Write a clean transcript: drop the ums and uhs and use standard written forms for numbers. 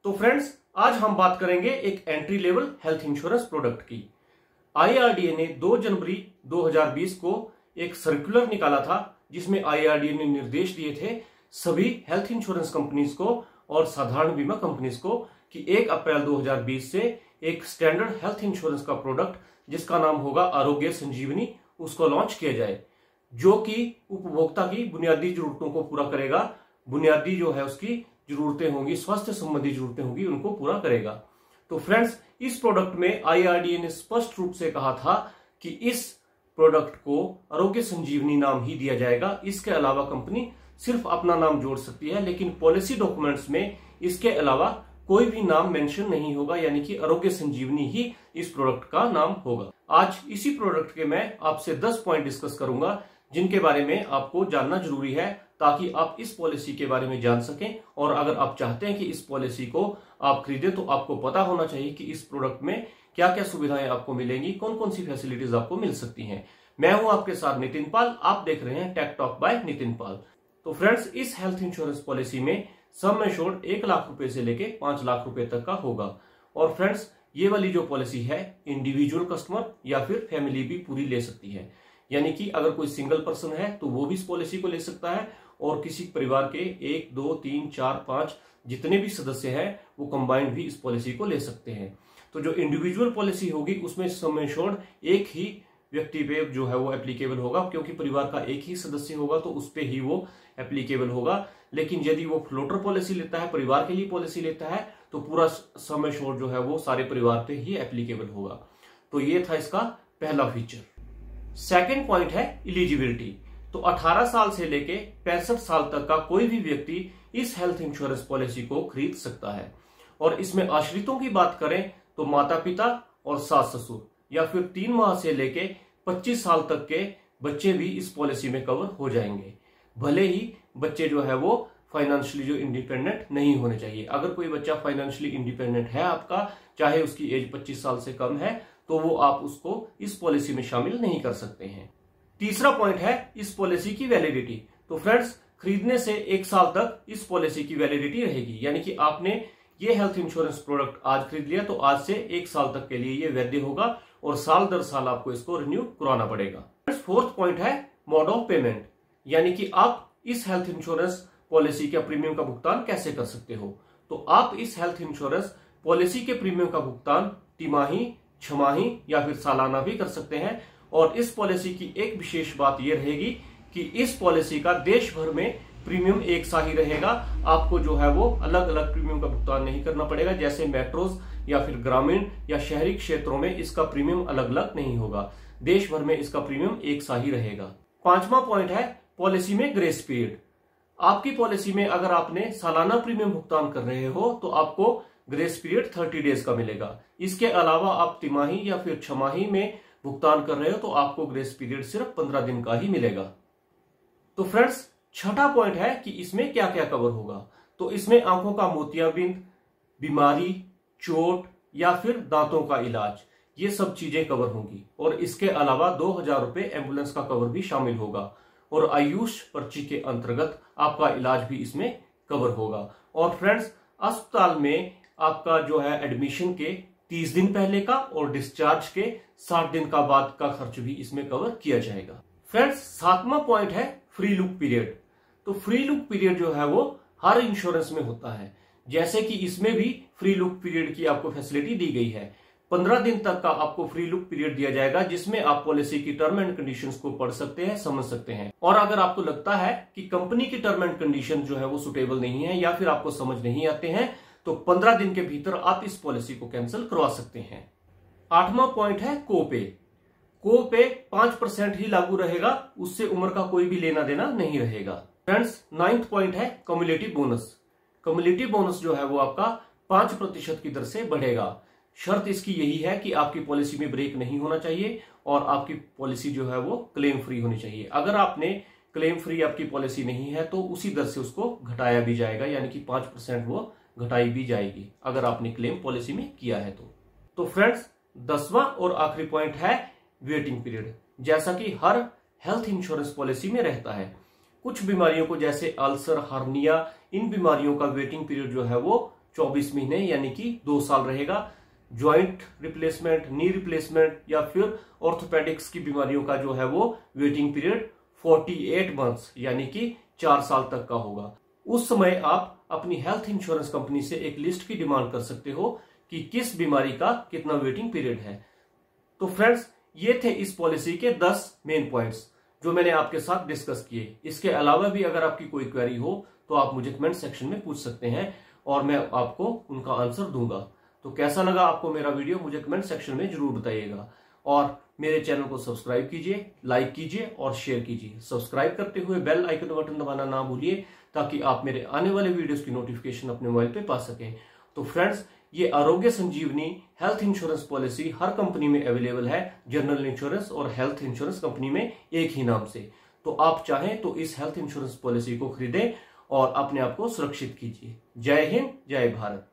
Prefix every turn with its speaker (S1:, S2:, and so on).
S1: तो फ्रेंड्स, आज हम बात करेंगे एक entry level health insurance product की। आईआरडीए ने 2 जनवरी 2020 को एक सर्कुलर निकाला था जिसमें आईआरडीए ने निर्देश दिए थे सभी हेल्थ इंश्योरेंस कंपनीज को और साधारण बीमा कंपनीज को कि 1 अप्रैल 2020 से एक स्टैंडर्ड हेल्थ इंश्योरेंस का प्रोडक्ट जिसका नाम होगा आरोग्य संजीवनी उसको लॉन्च किया जाए, जो कि उपभोक्ता की बुनियादी जरूरतों को पूरा करेगा। बुनियादी जो है उसकी जरूरतें होंगी, स्वास्थ्य संबंधी जरूरतें होंगी, उनको पूरा करेगा। तो फ्रेंड्स, इस प्रोडक्ट में आईआरडीए ने स्पष्ट रूप से कहा था कि इस प्रोडक्ट को आरोग्य संजीवनी नाम ही दिया जाएगा। इसके अलावा कंपनी सिर्फ अपना नाम जोड़ सकती है, लेकिन पॉलिसी डॉक्यूमेंट्स में इसके अलावा कोई भी नाम मेंशन नहीं होगा, यानी कि आरोग्य संजीवनी ही इस प्रोडक्ट का नाम होगा। आज इसी प्रोडक्ट के मैं आपसे 10 पॉइंट डिस्कस करूंगा जिनके बारे में आपको जानना जरूरी है ताकि आप इस पॉलिसी के बारे में जान सकें। और अगर आप चाहते हैं कि इस पॉलिसी को आप खरीदें तो आपको पता होना चाहिए कि इस प्रोडक्ट में क्या क्या सुविधाएं आपको मिलेंगी, कौन कौन सी फैसिलिटीज आपको मिल सकती हैं। मैं हूं आपके साथ नितिन पाल, आप देख रहे हैं टेक टॉक बाय नितिन पाल। तो फ्रेंड्स, इस हेल्थ इंश्योरेंस पॉलिसी में सम एश्योर्ड 1 लाख रुपए से लेके 5 लाख रुपए तक का होगा। और फ्रेंड्स, ये वाली जो पॉलिसी है इंडिविजुअल कस्टमर या फिर फैमिली भी पूरी ले सकती है, यानी कि अगर कोई सिंगल पर्सन है तो वो भी इस पॉलिसी को ले सकता है और किसी परिवार के 1, 2, 3, 4, 5 जितने भी सदस्य हैं वो कंबाइंड भी इस पॉलिसी को ले सकते हैं। तो जो इंडिविजुअल पॉलिसी होगी उसमें सम एश्योर्ड एक ही व्यक्ति पे जो है वो एप्लीकेबल होगा, क्योंकि परिवार का एक ही सदस्य होगा तो उस पे ही वो एप्लीकेबल होगा। लेकिन यदि वो फ्लोटर पॉलिसी लेता है, परिवार के लिए पॉलिसी लेता है, तो पूरा सम एश्योर्ड जो है वो सारे परिवार पे ही एप्लीकेबल होगा। तो ये था इसका पहला फीचर। सेकेंड पॉइंट है इलिजिबिलिटी। तो 18 साल से लेके 65 साल तक का कोई भी व्यक्ति इस हेल्थ इंश्योरेंस पॉलिसी को खरीद सकता है। और इसमें आश्रितों की बात करें तो माता पिता और सास ससुर या फिर 3 माह से लेके 25 साल तक के बच्चे भी इस पॉलिसी में कवर हो जाएंगे। भले ही बच्चे जो है वो फाइनेंशियली जो इंडिपेंडेंट नहीं होने चाहिए। अगर कोई बच्चा फाइनेंशियली इंडिपेंडेंट है आपका, चाहे उसकी एज 25 साल से कम है, तो वो आप उसको इस पॉलिसी में शामिल नहीं कर सकते हैं। तीसरा पॉइंट है इस पॉलिसी की वैलिडिटी। तो फ्रेंड्स, खरीदने से 1 साल तक इस पॉलिसी की वैलिडिटी रहेगी, यानी कि आपने ये हेल्थ इंश्योरेंस प्रोडक्ट आज खरीद लिया तो आज से 1 साल तक के लिए ये वैध होगा और साल दर साल आपको इसको रिन्यू कराना पड़ेगा। फोर्थ पॉइंट है मोड ऑफ पेमेंट, यानी कि आप इस हेल्थ इंश्योरेंस पॉलिसी के प्रीमियम का भुगतान कैसे कर सकते हो। तो आप इस हेल्थ इंश्योरेंस पॉलिसी के प्रीमियम का भुगतान तिमाही, छमाही या फिर सालाना भी कर सकते हैं। और इस पॉलिसी की एक विशेष बात यह रहेगी कि इस पॉलिसी का देश भर में प्रीमियम एक सा ही रहेगा। आपको जो है वो अलग अलग प्रीमियम का भुगतान नहीं करना पड़ेगा, जैसे मेट्रोज या फिर ग्रामीण या शहरी क्षेत्रों में इसका प्रीमियम अलग अलग नहीं होगा। देश भर में इसका प्रीमियम एक सा ही रहेगा। 5वां पॉइंट है पॉलिसी में ग्रेस पीरियड। आपकी पॉलिसी में अगर आपने सालाना प्रीमियम भुगतान कर रहे हो तो आपको ग्रेस पीरियड 30 डेज का मिलेगा। इसके अलावा आप तिमाही या फिर छमाही में भुगतान कर रहे हो तो आपको ग्रेस पीरियड सिर्फ 15 दिन का ही मिलेगा। तो फ्रेंड्स, छठा पॉइंट है कि इसमें क्या क्या कवर होगा। तो इसमें आंखों का मोतियाबिंद, बीमारी, चोट या फिर दांतों का इलाज, ये सब चीजें कवर होंगी। और इसके अलावा 2000 रुपए एम्बुलेंस का कवर भी शामिल होगा। और आयुष पर्ची के अंतर्गत आपका इलाज भी इसमें कवर होगा। और फ्रेंड्स, अस्पताल में आपका जो है एडमिशन के 30 दिन पहले का और डिस्चार्ज के 60 दिन का बाद का खर्च भी इसमें कवर किया जाएगा। फ्रेंड्स, 7वां पॉइंट है फ्री लुक पीरियड। तो फ्री लुक पीरियड जो है वो हर इंश्योरेंस में होता है, जैसे कि इसमें भी फ्री लुक पीरियड की आपको फैसिलिटी दी गई है। 15 दिन तक का आपको फ्री लुक पीरियड दिया जाएगा, जिसमें आप पॉलिसी की टर्म एंड कंडीशंस को पढ़ सकते हैं, समझ सकते हैं। और अगर आपको लगता है कि कंपनी की टर्म एंड कंडीशन जो है वो सुटेबल नहीं है या फिर आपको समझ नहीं आते हैं, तो 15 दिन के भीतर आप इस पॉलिसी को कैंसिल करवा सकते हैं। 8वां पॉइंट है कोपे। कोपे 5% ही लागू रहेगा, उससे उम्र का कोई भी लेना देना नहीं रहेगा। फ्रेंड्स, 9th पॉइंट है कम्युलेटिव बोनस। कम्युलेटिव बोनस जो है वो आपका 5% की दर से बढ़ेगा। शर्त इसकी यही है कि आपकी पॉलिसी में ब्रेक नहीं होना चाहिए और आपकी पॉलिसी जो है वो क्लेम फ्री होनी चाहिए। अगर आपने क्लेम फ्री आपकी पॉलिसी नहीं है तो उसी दर से उसको घटाया भी जाएगा, यानी कि 5% वो घटाई भी जाएगी अगर आपने क्लेम पॉलिसी में किया है तो फ्रेंड्स, 10वां और आखिरी पॉइंट है वेटिंग पीरियड। जैसा कि हर हेल्थ इंश्योरेंस पॉलिसी में रहता है, कुछ बीमारियों को जैसे अल्सर, हार्निया, इन बीमारियों का वेटिंग पीरियड जो है वो 24 महीने यानी कि 2 साल रहेगा। ज्वाइंट रिप्लेसमेंट, नी रिप्लेसमेंट या फिर ऑर्थोपेडिक्स की बीमारियों का जो है वो वेटिंग पीरियड 48 मंथ्स यानी कि 4 साल तक का होगा। उस समय आप अपनी हेल्थ इंश्योरेंस कंपनी से एक लिस्ट की डिमांड कर सकते हो कि किस बीमारी का कितना वेटिंग पीरियड है। तो फ्रेंड्स, ये थे इस पॉलिसी के 10 मेन पॉइंट्स जो मैंने आपके साथ डिस्कस किए। इसके अलावा भी अगर आपकी कोई क्वेरी हो तो आप मुझे कमेंट सेक्शन में पूछ सकते हैं और मैं आपको उनका आंसर दूंगा। तो कैसा लगा आपको मेरा वीडियो, मुझे कमेंट सेक्शन में जरूर बताइएगा। और मेरे चैनल को सब्सक्राइब कीजिए, लाइक कीजिए और शेयर कीजिए। सब्सक्राइब करते हुए बेल आइकन बटन दबाना ना भूलिए ताकि आप मेरे आने वाले वीडियोस की नोटिफिकेशन अपने मोबाइल पे पा सकें। तो फ्रेंड्स, ये आरोग्य संजीवनी हेल्थ इंश्योरेंस पॉलिसी हर कंपनी में अवेलेबल है, जनरल इंश्योरेंस और हेल्थ इंश्योरेंस कंपनी में एक ही नाम से। तो आप चाहें तो इस हेल्थ इंश्योरेंस पॉलिसी को खरीदें और अपने आप को सुरक्षित कीजिए। जय हिंद, जय भारत।